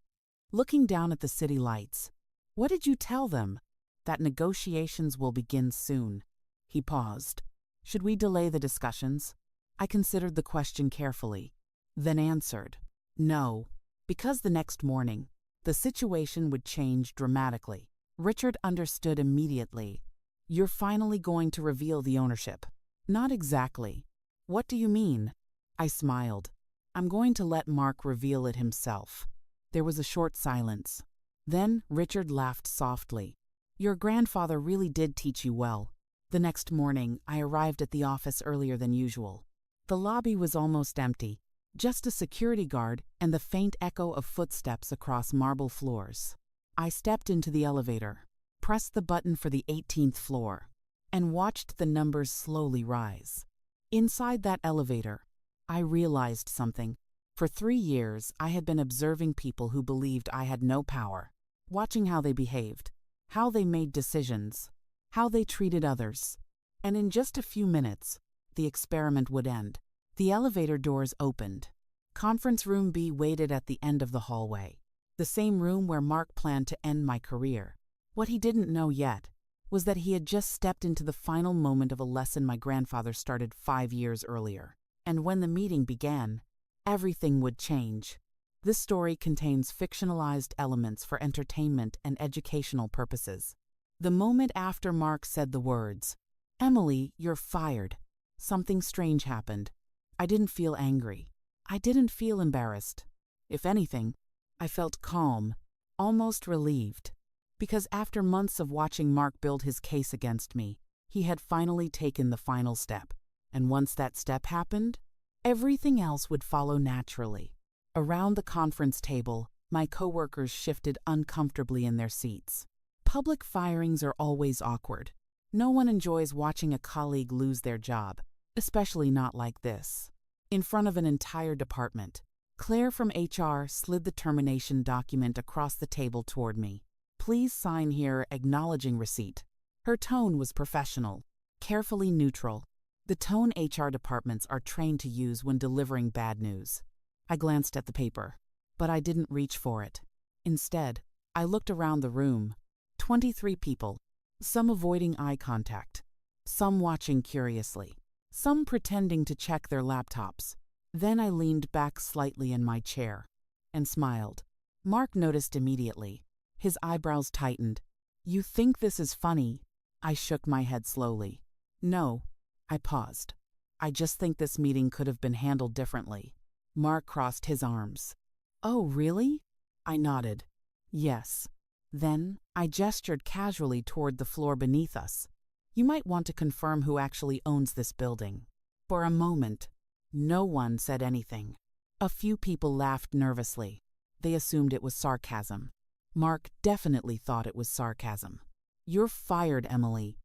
looking down at the city lights. What did you tell them? That negotiations will begin soon. He paused. Should we delay the discussions? I considered the question carefully, then answered, no, because the next morning, the situation would change dramatically. Richard understood immediately. You're finally going to reveal the ownership. Not exactly. What do you mean? I smiled. I'm going to let Mark reveal it himself. There was a short silence. Then Richard laughed softly. Your grandfather really did teach you well. The next morning, I arrived at the office earlier than usual. The lobby was almost empty, just a security guard and the faint echo of footsteps across marble floors. I stepped into the elevator, pressed the button for the 18th floor, and watched the numbers slowly rise. Inside that elevator, I realized something. For 3 years, I had been observing people who believed I had no power, watching how they behaved, how they made decisions, how they treated others. And in just a few minutes, the experiment would end. The elevator doors opened. Conference room B waited at the end of the hallway, the same room where Mark planned to end my career. What he didn't know yet was that he had just stepped into the final moment of a lesson my grandfather started 5 years earlier. And when the meeting began, everything would change. This story contains fictionalized elements for entertainment and educational purposes. The moment after Mark said the words, "Emily, you're fired," something strange happened. I didn't feel angry. I didn't feel embarrassed. If anything, I felt calm, almost relieved. Because after months of watching Mark build his case against me, he had finally taken the final step. And once that step happened, everything else would follow naturally. Around the conference table, my coworkers shifted uncomfortably in their seats. Public firings are always awkward. No one enjoys watching a colleague lose their job, especially not like this. In front of an entire department, Claire from HR slid the termination document across the table toward me. Please sign here acknowledging receipt. Her tone was professional, carefully neutral. The tone HR departments are trained to use when delivering bad news. I glanced at the paper, but I didn't reach for it. Instead, I looked around the room. 23 people, some avoiding eye contact, some watching curiously, some pretending to check their laptops. Then I leaned back slightly in my chair and smiled. Mark noticed immediately. His eyebrows tightened. You think this is funny? I shook my head slowly. No. I paused. I just think this meeting could have been handled differently. Mark crossed his arms. Oh, really? I nodded. Yes. Then I gestured casually toward the floor beneath us. You might want to confirm who actually owns this building. For a moment, no one said anything. A few people laughed nervously. They assumed it was sarcasm. Mark definitely thought it was sarcasm. "You're fired, Emily,"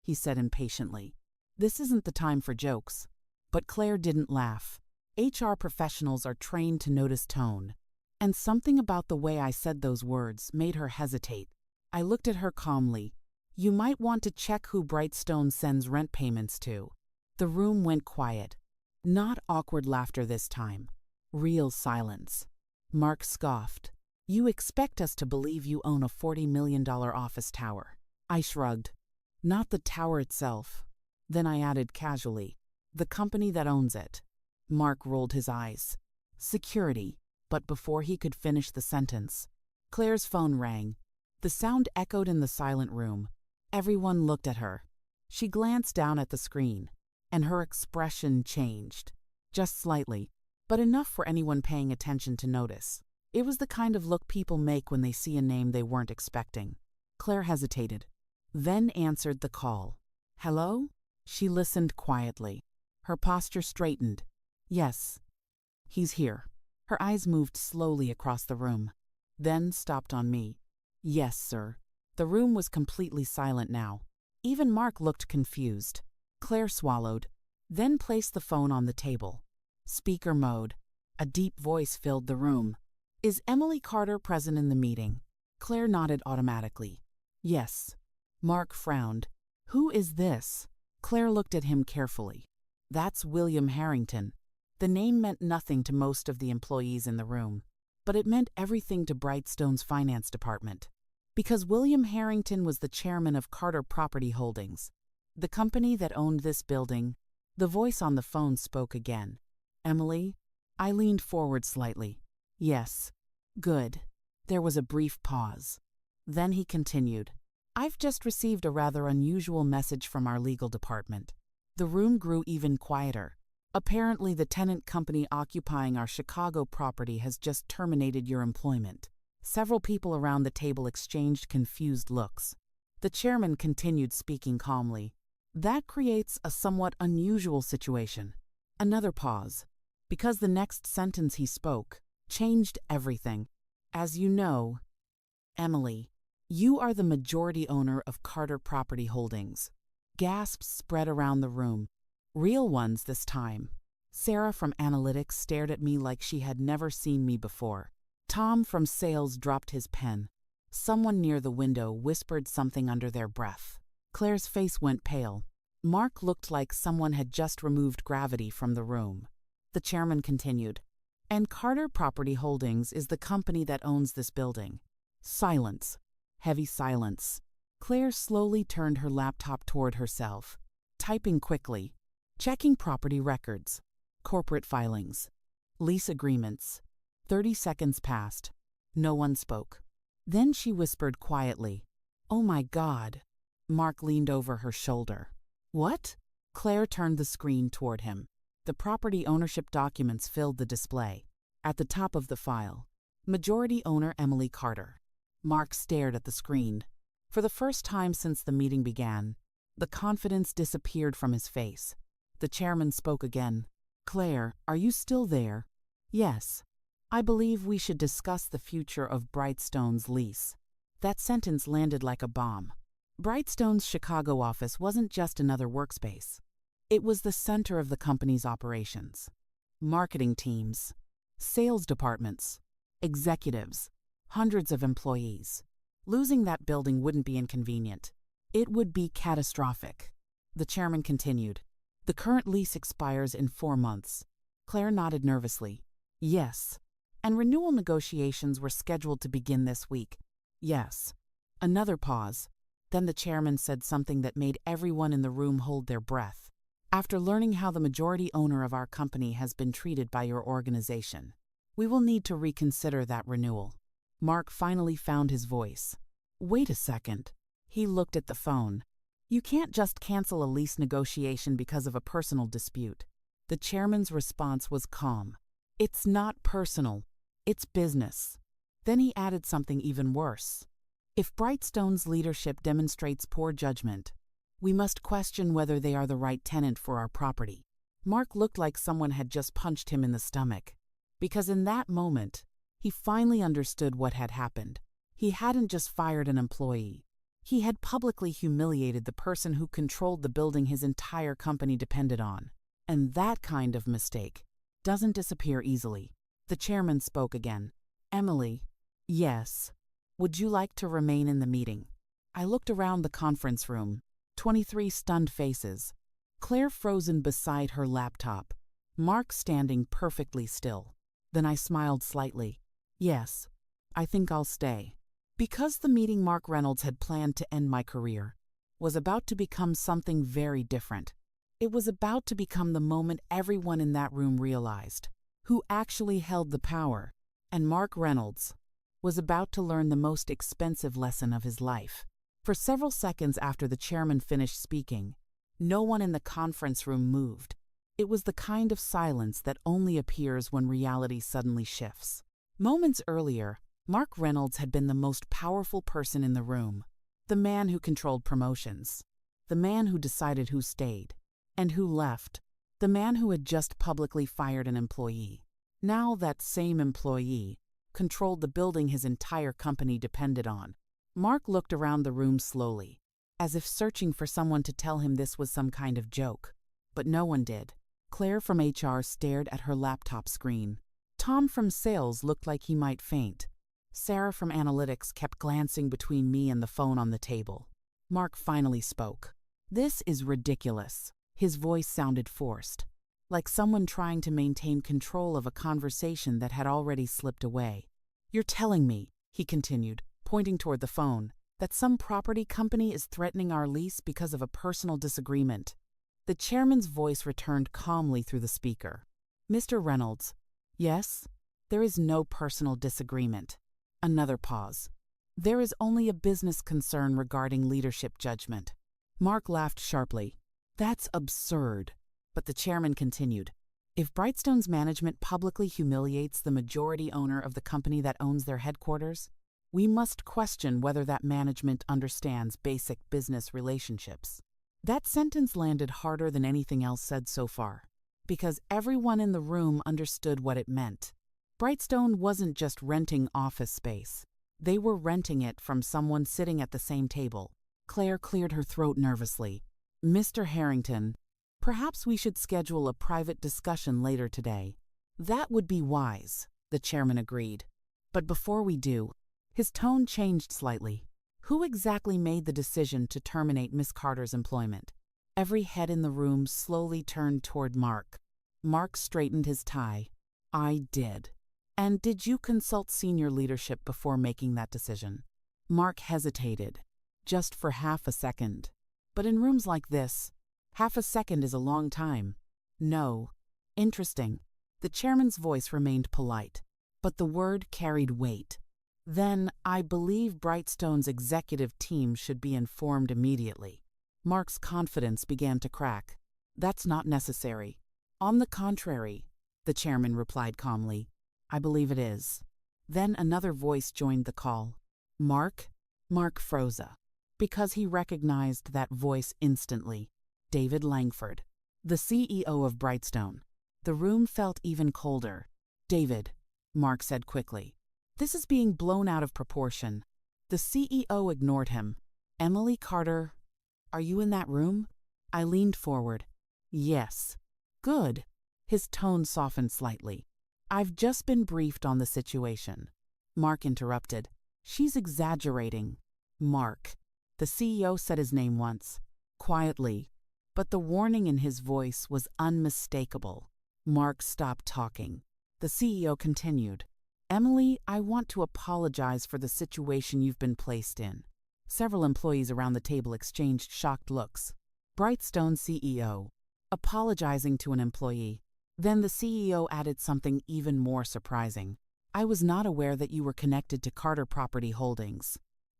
he said impatiently. "This isn't the time for jokes." But Claire didn't laugh. HR professionals are trained to notice tone. And something about the way I said those words made her hesitate. I looked at her calmly. "You might want to check who Brightstone sends rent payments to." The room went quiet. Not awkward laughter this time. Real silence. Mark scoffed. "You expect us to believe you own a $40 million office tower." I shrugged. "Not the tower itself." Then I added casually, "The company that owns it." Mark rolled his eyes. "Security." But before he could finish the sentence, Claire's phone rang. The sound echoed in the silent room. Everyone looked at her. She glanced down at the screen, and her expression changed. Just slightly, but enough for anyone paying attention to notice. It was the kind of look people make when they see a name they weren't expecting. Claire hesitated, then answered the call. "Hello?" She listened quietly. Her posture straightened. "Yes. He's here." Her eyes moved slowly across the room, then stopped on me. "Yes, sir." The room was completely silent now. Even Mark looked confused. Claire swallowed, then placed the phone on the table. Speaker mode. A deep voice filled the room. "Is Emily Carter present in the meeting?" Claire nodded automatically. "Yes." Mark frowned. "Who is this?" Claire looked at him carefully. "That's William Harrington." The name meant nothing to most of the employees in the room, but it meant everything to Brightstone's finance department. Because William Harrington was the chairman of Carter Property Holdings, the company that owned this building. The voice on the phone spoke again. "Emily?" I leaned forward slightly. "Yes." "Good." There was a brief pause. Then he continued. "I've just received a rather unusual message from our legal department." The room grew even quieter. "Apparently, the tenant company occupying our Chicago property has just terminated your employment." Several people around the table exchanged confused looks. The chairman continued speaking calmly. "That creates a somewhat unusual situation." Another pause, because the next sentence he spoke changed everything. "As you know, Emily, you are the majority owner of Carter Property Holdings." Gasps spread around the room. Real ones this time. Sarah from Analytics stared at me like she had never seen me before. Tom from Sales dropped his pen. Someone near the window whispered something under their breath. Claire's face went pale. Mark looked like someone had just removed gravity from the room. The chairman continued. "And Carter Property Holdings is the company that owns this building." Silence. Heavy silence. Claire slowly turned her laptop toward herself, typing quickly. Checking property records, corporate filings, lease agreements. 30 seconds passed. No one spoke. Then she whispered quietly, "Oh my God." Mark leaned over her shoulder. "What?" Claire turned the screen toward him. The property ownership documents filled the display. At the top of the file, majority owner Emily Carter. Mark stared at the screen. For the first time since the meeting began, the confidence disappeared from his face. The chairman spoke again. "Claire, are you still there?" "Yes. I believe we should discuss the future of Brightstone's lease." That sentence landed like a bomb. Brightstone's Chicago office wasn't just another workspace. It was the center of the company's operations. Marketing teams, sales departments, executives, hundreds of employees. Losing that building wouldn't be inconvenient. It would be catastrophic. The chairman continued. "The current lease expires in 4 months." Claire nodded nervously. "Yes." "And renewal negotiations were scheduled to begin this week." "Yes." Another pause. Then the chairman said something that made everyone in the room hold their breath. "After learning how the majority owner of our company has been treated by your organization, we will need to reconsider that renewal." Mark finally found his voice. "Wait a second." He looked at the phone. "You can't just cancel a lease negotiation because of a personal dispute." The chairman's response was calm. "It's not personal. It's business." Then he added something even worse. "If Brightstone's leadership demonstrates poor judgment, we must question whether they are the right tenant for our property." Mark looked like someone had just punched him in the stomach, because in that moment, he finally understood what had happened. He hadn't just fired an employee. He had publicly humiliated the person who controlled the building his entire company depended on. And that kind of mistake doesn't disappear easily. The chairman spoke again. Emily, yes. Would you like to remain in the meeting? I looked around the conference room. 23 stunned faces. Claire frozen beside her laptop. Mark standing perfectly still. Then I smiled slightly. Yes, I think I'll stay. Because the meeting Mark Reynolds had planned to end my career was about to become something very different. It was about to become the moment everyone in that room realized who actually held the power. And Mark Reynolds was about to learn the most expensive lesson of his life. For several seconds after the chairman finished speaking, no one in the conference room moved. It was the kind of silence that only appears when reality suddenly shifts. Moments earlier, Mark Reynolds had been the most powerful person in the room, the man who controlled promotions, the man who decided who stayed and who left, the man who had just publicly fired an employee. Now that same employee controlled the building his entire company depended on. Mark looked around the room slowly, as if searching for someone to tell him this was some kind of joke. But no one did. Claire from HR stared at her laptop screen. Tom from sales looked like he might faint. Sarah from analytics kept glancing between me and the phone on the table. Mark finally spoke. This is ridiculous. His voice sounded forced, like someone trying to maintain control of a conversation that had already slipped away. You're telling me, he continued, pointing toward the phone, that some property company is threatening our lease because of a personal disagreement. The chairman's voice returned calmly through the speaker. Mr. Reynolds, yes, there is no personal disagreement. Another pause. There is only a business concern regarding leadership judgment. Mark laughed sharply. That's absurd. But the chairman continued. If Brightstone's management publicly humiliates the majority owner of the company that owns their headquarters, we must question whether that management understands basic business relationships. That sentence landed harder than anything else said so far, because everyone in the room understood what it meant. Brightstone wasn't just renting office space. They were renting it from someone sitting at the same table. Claire cleared her throat nervously. Mr. Harrington, perhaps we should schedule a private discussion later today. That would be wise, the chairman agreed. But before we do, his tone changed slightly. Who exactly made the decision to terminate Miss Carter's employment? Every head in the room slowly turned toward Mark. Mark straightened his tie. I did. And did you consult senior leadership before making that decision? Mark hesitated, just for half a second. But in rooms like this, half a second is a long time. No. Interesting. The chairman's voice remained polite, but the word carried weight. Then, I believe Brightstone's executive team should be informed immediately. Mark's confidence began to crack. That's not necessary. On the contrary, the chairman replied calmly. I believe it is. Then another voice joined the call. Mark? Mark froze, because he recognized that voice instantly. David Langford, the CEO of Brightstone. The room felt even colder. David, Mark said quickly. This is being blown out of proportion. The CEO ignored him. Emily Carter, are you in that room? I leaned forward. Yes. Good. His tone softened slightly. I've just been briefed on the situation. Mark interrupted. She's exaggerating. Mark. The CEO said his name once, quietly, but the warning in his voice was unmistakable. Mark stopped talking. The CEO continued. Emily, I want to apologize for the situation you've been placed in. Several employees around the table exchanged shocked looks. Brightstone CEO, apologizing to an employee. Then the CEO added something even more surprising. I was not aware that you were connected to Carter Property Holdings.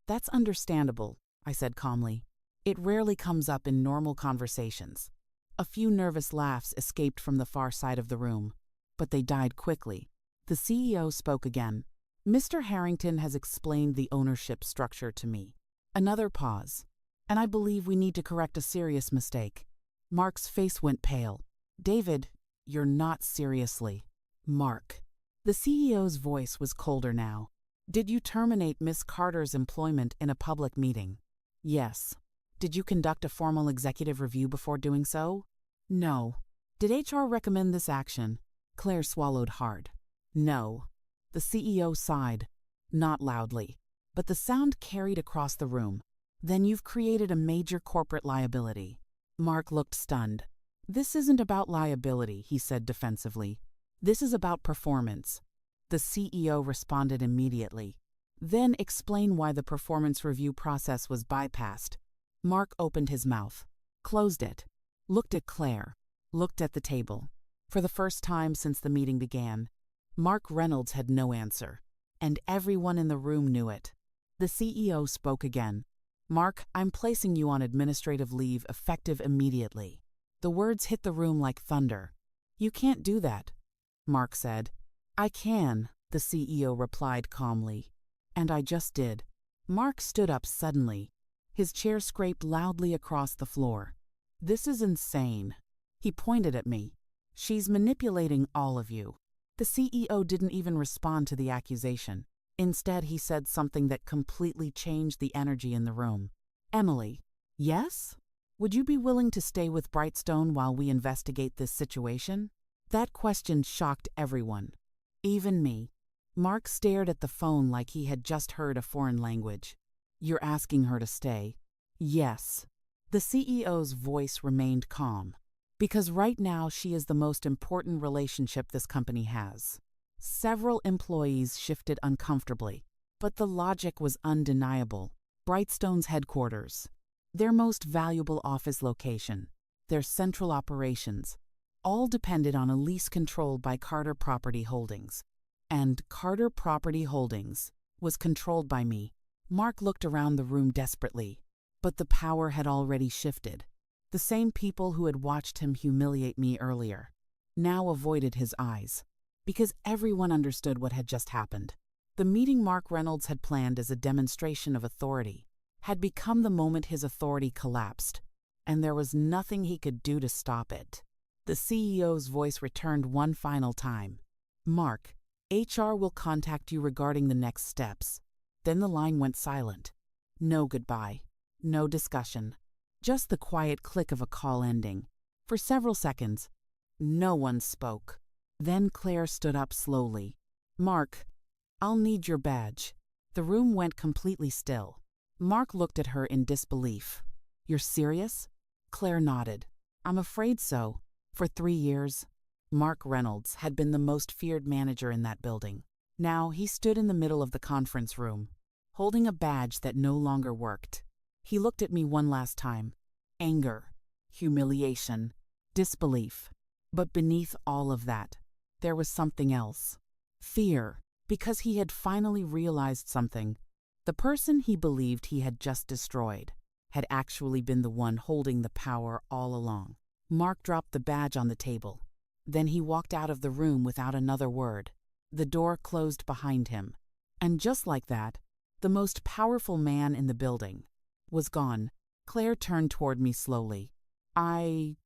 That's understandable, I said calmly. It rarely comes up in normal conversations. A few nervous laughs escaped from the far side of the room, but they died quickly. The CEO spoke again. Mr. Harrington has explained the ownership structure to me. Another pause. And I believe we need to correct a serious mistake. Mark's face went pale. David, you're not seriously. Mark. The CEO's voice was colder now. Did you terminate Miss Carter's employment in a public meeting? Yes. Did you conduct a formal executive review before doing so? No. Did HR recommend this action? Claire swallowed hard. No. The CEO sighed. Not loudly, but the sound carried across the room. Then you've created a major corporate liability. Mark looked stunned. This isn't about liability, he said defensively. This is about performance. The CEO responded immediately. Then explain why the performance review process was bypassed. Mark opened his mouth, closed it, looked at Claire, looked at the table. For the first time since the meeting began, Mark Reynolds had no answer, and everyone in the room knew it. The CEO spoke again. Mark, I'm placing you on administrative leave effective immediately. The words hit the room like thunder. You can't do that, Mark said. I can, the CEO replied calmly. And I just did. Mark stood up suddenly. His chair scraped loudly across the floor. This is insane. He pointed at me. She's manipulating all of you. The CEO didn't even respond to the accusation. Instead, he said something that completely changed the energy in the room. Emily, yes? Would you be willing to stay with Brightstone while we investigate this situation? That question shocked everyone, even me. Mark stared at the phone like he had just heard a foreign language. You're asking her to stay? Yes. The CEO's voice remained calm. Because right now she is the most important relationship this company has. Several employees shifted uncomfortably, but the logic was undeniable. Brightstone's headquarters, their most valuable office location, their central operations, all depended on a lease controlled by Carter Property Holdings. And Carter Property Holdings was controlled by me. Mark looked around the room desperately, but the power had already shifted. The same people who had watched him humiliate me earlier now avoided his eyes, because everyone understood what had just happened. The meeting Mark Reynolds had planned as a demonstration of authority had become the moment his authority collapsed, and there was nothing he could do to stop it. The CEO's voice returned one final time. Mark, HR will contact you regarding the next steps. Then the line went silent. No goodbye. No discussion. Just the quiet click of a call ending. For several seconds, no one spoke. Then Claire stood up slowly. Mark, I'll need your badge. The room went completely still. Mark looked at her in disbelief. You're serious? Claire nodded. I'm afraid so. For 3 years, Mark Reynolds had been the most feared manager in that building. Now he stood in the middle of the conference room, holding a badge that no longer worked. He looked at me one last time. Anger, humiliation, disbelief. But beneath all of that, there was something else. Fear, because he had finally realized something. The person he believed he had just destroyed had actually been the one holding the power all along. Mark dropped the badge on the table. Then he walked out of the room without another word. The door closed behind him. And just like that, the most powerful man in the building was gone. Claire turned toward me slowly. I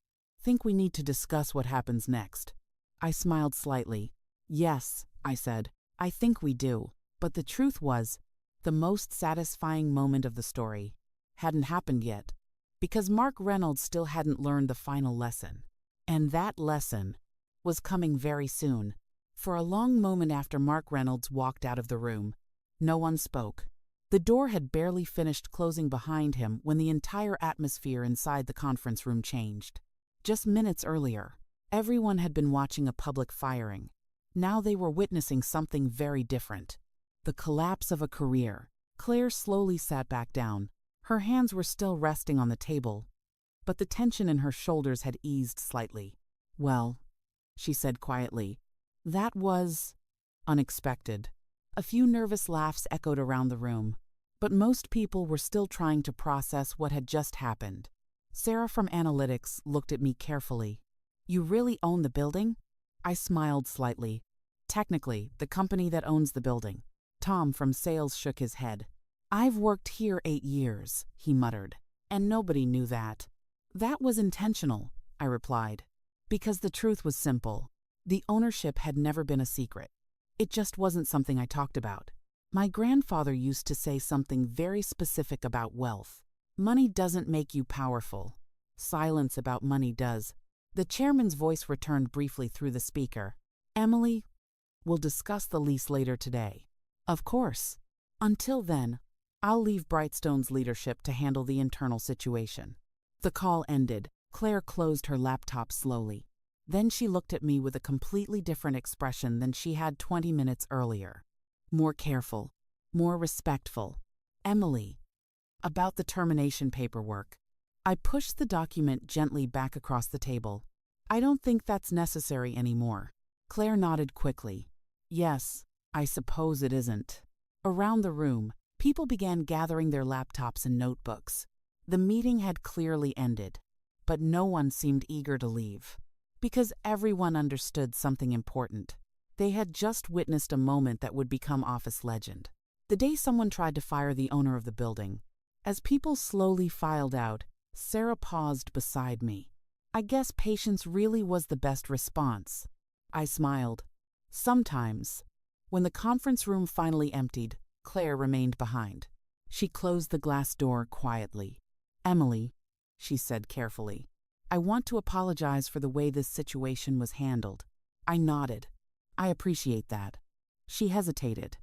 think we need to discuss what happens next. I smiled slightly. Yes, I said, I think we do. But the truth was, the most satisfying moment of the story hadn't happened yet, because Mark Reynolds still hadn't learned the final lesson. And that lesson was coming very soon. For a long moment after Mark Reynolds walked out of the room, no one spoke. The door had barely finished closing behind him when the entire atmosphere inside the conference room changed. Just minutes earlier, everyone had been watching a public firing. Now they were witnessing something very different. The collapse of a career. Claire slowly sat back down. Her hands were still resting on the table, but the tension in her shoulders had eased slightly. Well, she said quietly, that was unexpected. A few nervous laughs echoed around the room, but most people were still trying to process what had just happened. Sarah from Analytics looked at me carefully. You really own the building? I smiled slightly. Technically, the company that owns the building. Tom from Sales shook his head. I've worked here 8 years, he muttered, and nobody knew that. That was intentional, I replied, because the truth was simple. The ownership had never been a secret. It just wasn't something I talked about. My grandfather used to say something very specific about wealth. Money doesn't make you powerful. Silence about money does. The chairman's voice returned briefly through the speaker. Emily, we'll discuss the lease later today. Of course. Until then, I'll leave Brightstone's leadership to handle the internal situation. The call ended. Claire closed her laptop slowly. Then she looked at me with a completely different expression than she had 20 minutes earlier. More careful, more respectful. Emily. About the termination paperwork. I pushed the document gently back across the table. I don't think that's necessary anymore. Claire nodded quickly. Yes, I suppose it isn't. Around the room, people began gathering their laptops and notebooks. The meeting had clearly ended, but no one seemed eager to leave. Because everyone understood something important. They had just witnessed a moment that would become office legend. The day someone tried to fire the owner of the building. As people slowly filed out, Sarah paused beside me. I guess patience really was the best response. I smiled. Sometimes. When the conference room finally emptied, Claire remained behind. She closed the glass door quietly. Emily, she said carefully, I want to apologize for the way this situation was handled. I nodded. I appreciate that. She hesitated.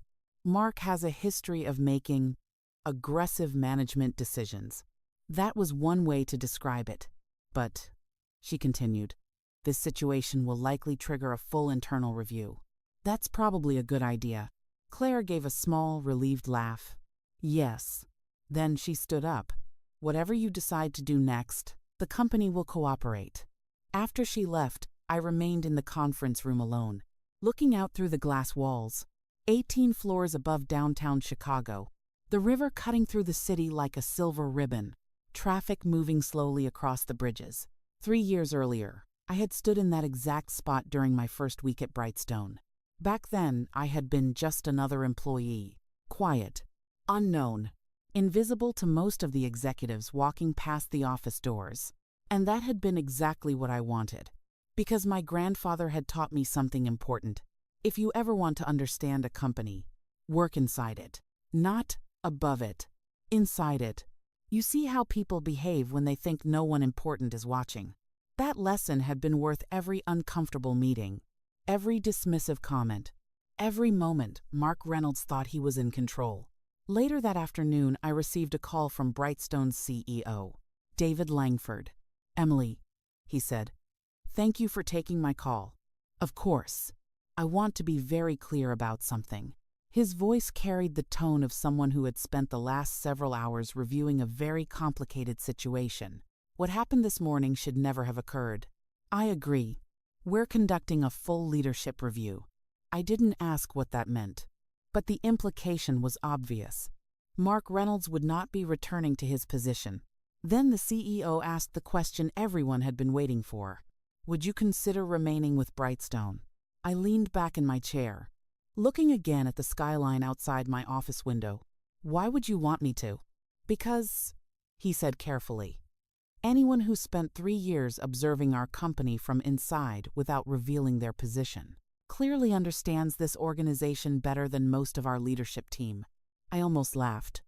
Mark has a history of making aggressive management decisions. That was one way to describe it. But, she continued, this situation will likely trigger a full internal review. That's probably a good idea. Claire gave a small, relieved laugh. Yes. Then she stood up. Whatever you decide to do next, the company will cooperate. After she left, I remained in the conference room alone, looking out through the glass walls, 18 floors above downtown Chicago, the river cutting through the city like a silver ribbon, traffic moving slowly across the bridges. 3 years earlier, I had stood in that exact spot during my first week at Brightstone. Back then, I had been just another employee, quiet, unknown, invisible to most of the executives walking past the office doors. And that had been exactly what I wanted. Because my grandfather had taught me something important. If you ever want to understand a company, work inside it. Not above it. Inside it. You see how people behave when they think no one important is watching. That lesson had been worth every uncomfortable meeting, every dismissive comment, every moment Mark Reynolds thought he was in control. Later that afternoon, I received a call from Brightstone's CEO, David Langford. Emily, he said, thank you for taking my call. Of course, I want to be very clear about something. His voice carried the tone of someone who had spent the last several hours reviewing a very complicated situation. What happened this morning should never have occurred. I agree. We're conducting a full leadership review. I didn't ask what that meant. But the implication was obvious. Mark Reynolds would not be returning to his position. Then the CEO asked the question everyone had been waiting for. Would you consider remaining with Brightstone? I leaned back in my chair, looking again at the skyline outside my office window. Why would you want me to? Because, he said carefully, anyone who spent 3 years observing our company from inside without revealing their position clearly understands this organization better than most of our leadership team. I almost laughed.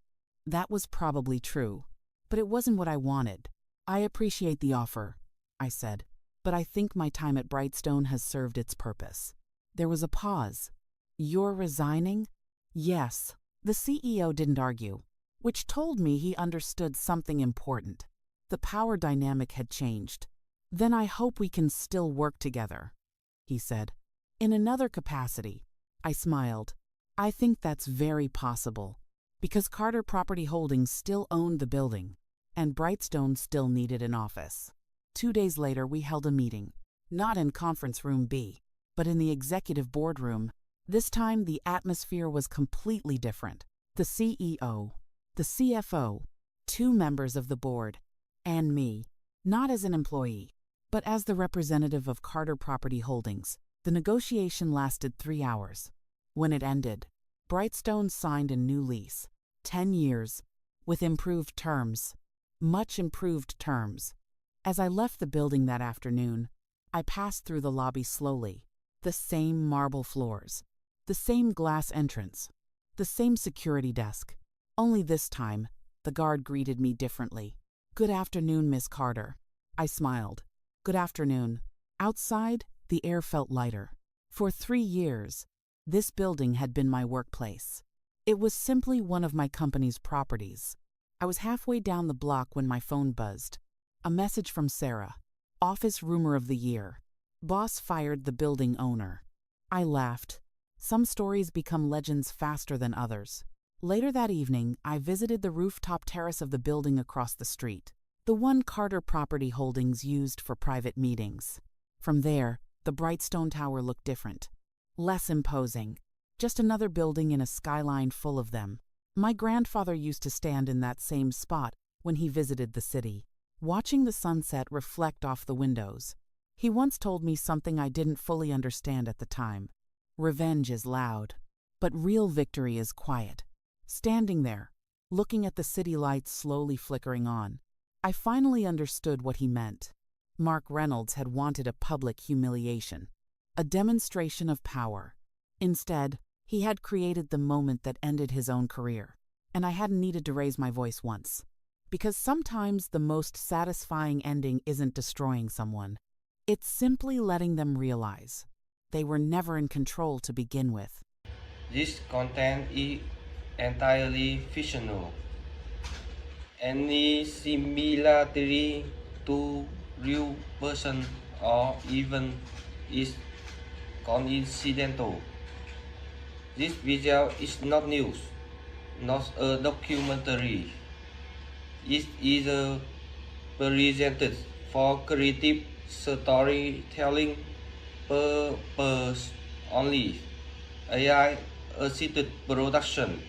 That was probably true. But it wasn't what I wanted. I appreciate the offer, I said, but I think my time at Brightstone has served its purpose. There was a pause. You're resigning? Yes. The CEO didn't argue, which told me he understood something important. The power dynamic had changed. Then I hope we can still work together, he said. In another capacity, I smiled. I think that's very possible, because Carter Property Holdings still owned the building, and Brightstone still needed an office. 2 days later, we held a meeting, not in Conference Room B, but in the executive boardroom. This time, the atmosphere was completely different. The CEO, the CFO, 2 members of the board, and me, not as an employee, but as the representative of Carter Property Holdings. The negotiation lasted 3 hours. When it ended, Brightstone signed a new lease, 10 years, with improved terms, much improved terms. As I left the building that afternoon, I passed through the lobby slowly. The same marble floors, the same glass entrance, The same security desk. Only this time, the guard greeted me differently. "Good afternoon, Miss Carter." I smiled. "Good afternoon." Outside, the air felt lighter. For 3 years, this building had been my workplace. It was simply one of my company's properties. I was halfway down the block when my phone buzzed. A message from Sarah. "Office rumor of the year. Boss fired the building owner." I laughed. Some stories become legends faster than others. Later that evening, I visited the rooftop terrace of the building across the street, the one Carter Property Holdings used for private meetings. From there, the Brightstone Tower looked different. Less imposing. Just another building in a skyline full of them. My grandfather used to stand in that same spot when he visited the city, watching the sunset reflect off the windows. He once told me something I didn't fully understand at the time. Revenge is loud, but real victory is quiet. Standing there, looking at the city lights slowly flickering on, I finally understood what he meant. Mark Reynolds had wanted a public humiliation, a demonstration of power. Instead, he had created the moment that ended his own career, and I hadn't needed to raise my voice once. Because sometimes the most satisfying ending isn't destroying someone. It's simply letting them realize they were never in control to begin with. This content is entirely fictional. Any similarity to real person or even is coincidental. This video is not news, not a documentary. It is presented for creative storytelling purpose only. AI assisted production